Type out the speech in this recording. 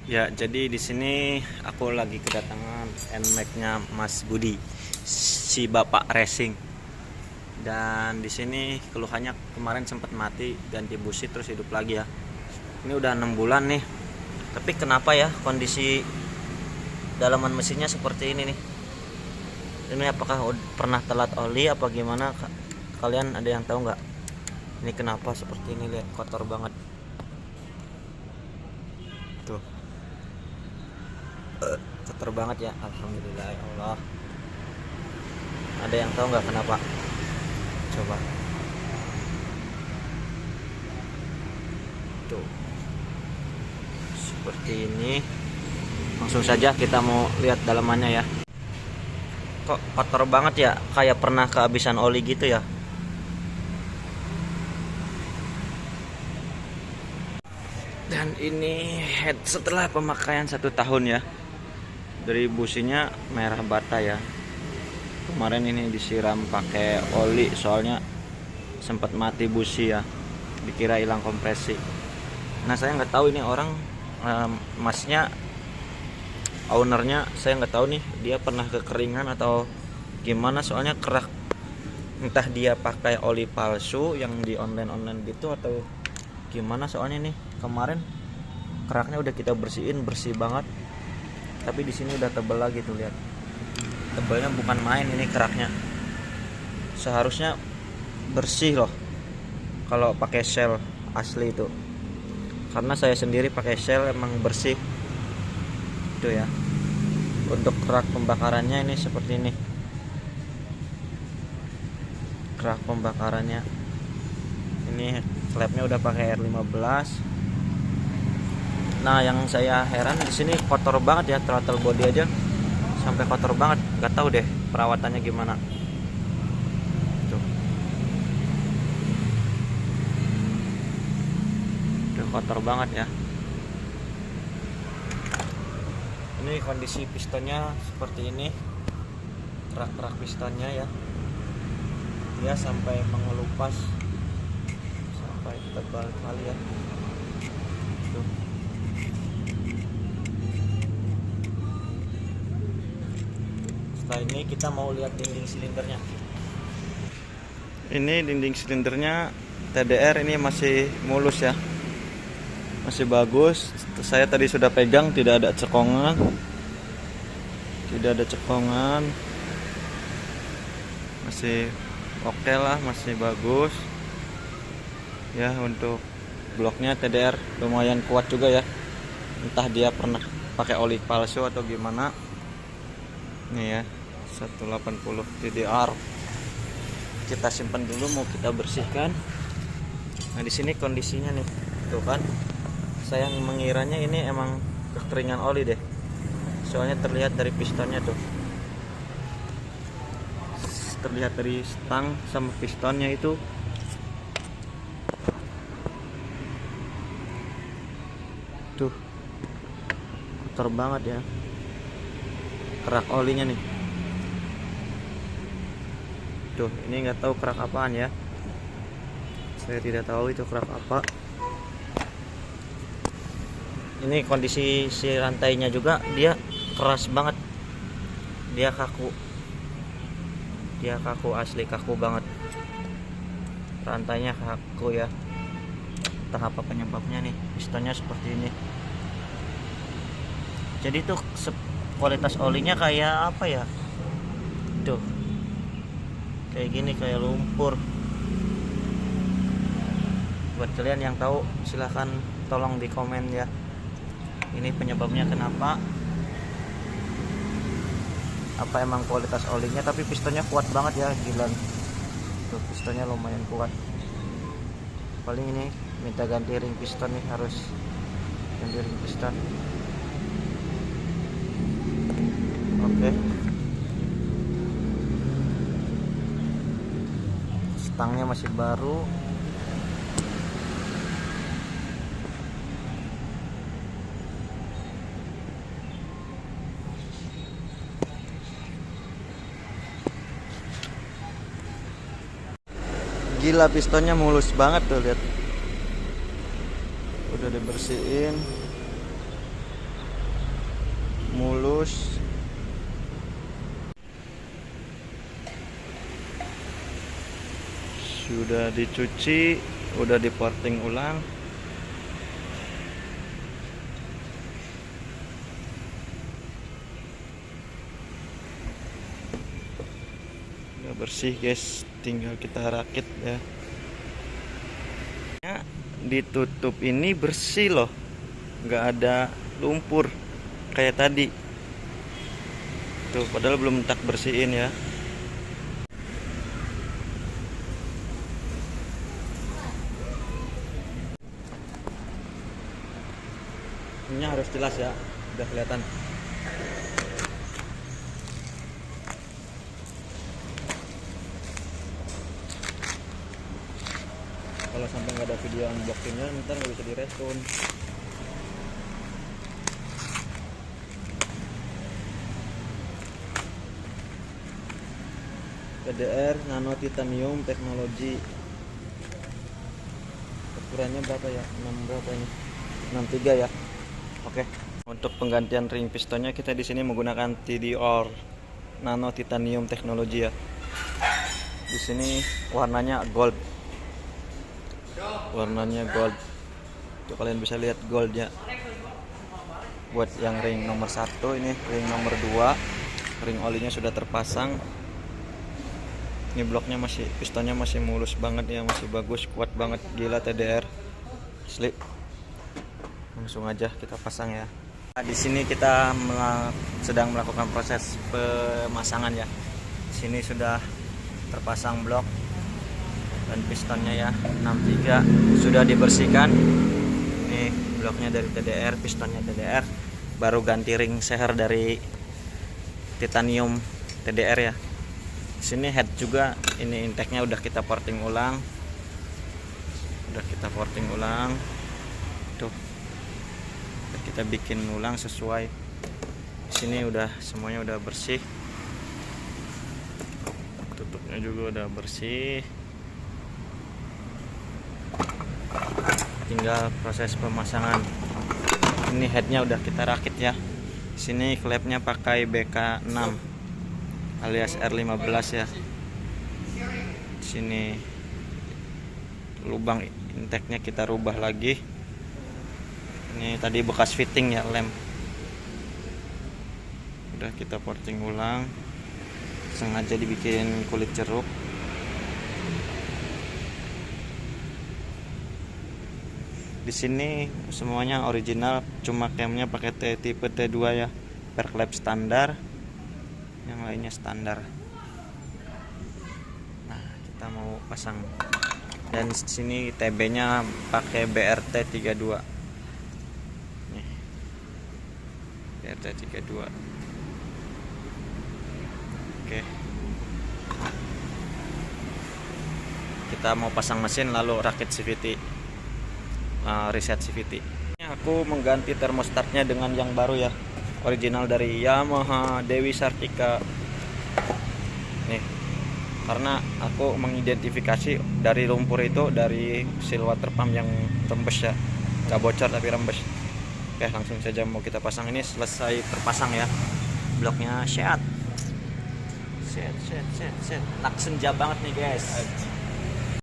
Ya, jadi di sini aku lagi kedatangan NMAX-nya Mas Budi, si Bapak Racing. Dan di sini keluhannya kemarin sempat mati, ganti busi terus hidup lagi ya. Ini udah 6 bulan nih. Tapi kenapa ya kondisi dalaman mesinnya seperti ini nih? Ini apakah pernah telat oli apa gimana? Kalian ada yang tahu nggak? Ini kenapa seperti ini? Lihat, kotor banget. Tuh. Kotor banget ya. Alhamdulillah ya Allah. Ada yang tahu nggak kenapa? Coba. Tuh. Seperti ini. Langsung saja kita mau lihat dalamannya ya. Kok kotor banget ya? Kayak pernah kehabisan oli gitu ya. Dan ini head setelah pemakaian 1 tahun ya. Dari businya merah bata ya. Kemarin ini disiram pakai oli soalnya sempat mati busi ya. Dikira hilang kompresi. Nah, saya nggak tahu ini orang masnya, ownernya, saya nggak tahu nih dia pernah kekeringan atau gimana, soalnya kerak. Entah dia pakai oli palsu yang di online gitu atau gimana, soalnya nih kemarin keraknya udah kita bersihin, bersih banget, tapi di sini udah tebel lagi tuh, lihat tebelnya bukan main ini keraknya. Seharusnya bersih loh kalau pakai shell asli itu, karena saya sendiri pakai shell emang bersih itu ya. Untuk kerak pembakarannya ini seperti ini, kerak pembakarannya ini klepnya udah pakai R15. Nah, yang saya heran di sini kotor banget ya, throttle body aja sampai kotor banget. Nggak tahu deh perawatannya gimana. Tuh. Udah kotor banget ya. Ini kondisi pistonnya seperti ini. Kerak-kerak pistonnya ya. Dia sampai mengelupas, sampai tebal kali ya. Tuh. Setelah ini kita mau lihat dinding silindernya. Ini dinding silindernya TDR ini masih mulus ya, masih bagus. Saya tadi sudah pegang, tidak ada cekongan, masih oke lah, masih bagus ya. Untuk bloknya TDR lumayan kuat juga ya, entah dia pernah pakai oli palsu atau gimana. Nih ya, 180 TDR. Kita simpan dulu, mau kita bersihkan. Nah, di sini kondisinya nih, tuh kan. Saya mengiranya ini emang kekeringan oli deh. Soalnya terlihat dari pistonnya tuh. Terlihat dari stang sama pistonnya itu. Tuh. Kotor banget ya. Kerak olinya nih. Tuh, ini nggak tahu kerak apaan ya. Saya tidak tahu itu kerak apa. Ini kondisi si rantainya juga, dia keras banget. Dia kaku. Asli kaku banget. Rantainya kaku ya. Entah apa penyebabnya nih. Pistonnya seperti ini. Jadi tuh kualitas olinya kayak apa ya? Tuh. Kayak gini, kayak lumpur. Buat kalian yang tahu silahkan tolong di komen ya. Ini penyebabnya kenapa? Apa emang kualitas olinya? Tapi pistonnya kuat banget ya, gila. Tuh, pistonnya lumayan kuat. Paling ini minta ganti ring piston nih, harus ganti ring piston. Oke. Stangnya masih baru. Gila, pistonnya mulus banget tuh, lihat. Udah dibersihin. udah dicuci, udah diporting ulang. Udah bersih guys, tinggal kita rakit ya. Ditutup ini bersih loh, nggak ada lumpur kayak tadi tuh, padahal belum tak bersihin ya. Ini harus jelas ya, udah kelihatan. Kalau sampai nggak ada video unboxingnya, ntar nggak bisa direspon. TDR Nano Titanium Teknologi. Ukurannya berapa ya? 6 berapa ini? 63 ya. Oke. Untuk penggantian ring pistonnya kita di sini menggunakan TDR Nano Titanium Teknologi ya. Di sini warnanya gold. Warnanya gold. Tuh kalian bisa lihat goldnya. Buat yang ring nomor 1, ini ring nomor 2. Ring olinya sudah terpasang. Ini bloknya masih, pistonnya masih mulus banget ya, masih bagus, kuat banget, gila TDR. Asli. Langsung aja kita pasang ya. Nah, di sini kita sedang melakukan proses pemasangan ya. Di sini sudah terpasang blok dan pistonnya ya, 63 sudah dibersihkan. Ini bloknya dari TDR, pistonnya TDR, baru ganti ring seher dari titanium TDR ya. Di sini head juga, ini intake-nya udah kita porting ulang. Tuh. Kita bikin ulang sesuai. Di sini udah semuanya udah bersih. Tutupnya juga udah bersih. Tinggal proses pemasangan. Ini headnya udah kita rakit ya. Di sini klepnya pakai BK6 alias R15 ya. Di sini lubang intake-nya kita rubah lagi. Ini tadi bekas fitting ya, lem. Udah kita porting ulang. Sengaja dibikin kulit jeruk. Di sini semuanya original, cuma camnya pakai tipe T2 ya, per klep standar, yang lainnya standar. Nah, kita mau pasang. Dan di sini TB-nya pakai BRT 32. Nih. BRT 32. Oke. Kita mau pasang mesin lalu rakit CVT. Reset CVT. Ini aku mengganti termostatnya dengan yang baru ya, original dari Yamaha Dewi Sartika. Nih, karena aku mengidentifikasi dari lumpur itu dari seal water pump yang rembes ya, nggak bocor tapi rembes. Oke, langsung saja mau kita pasang. Ini selesai terpasang ya, bloknya set. Nak senja banget nih guys.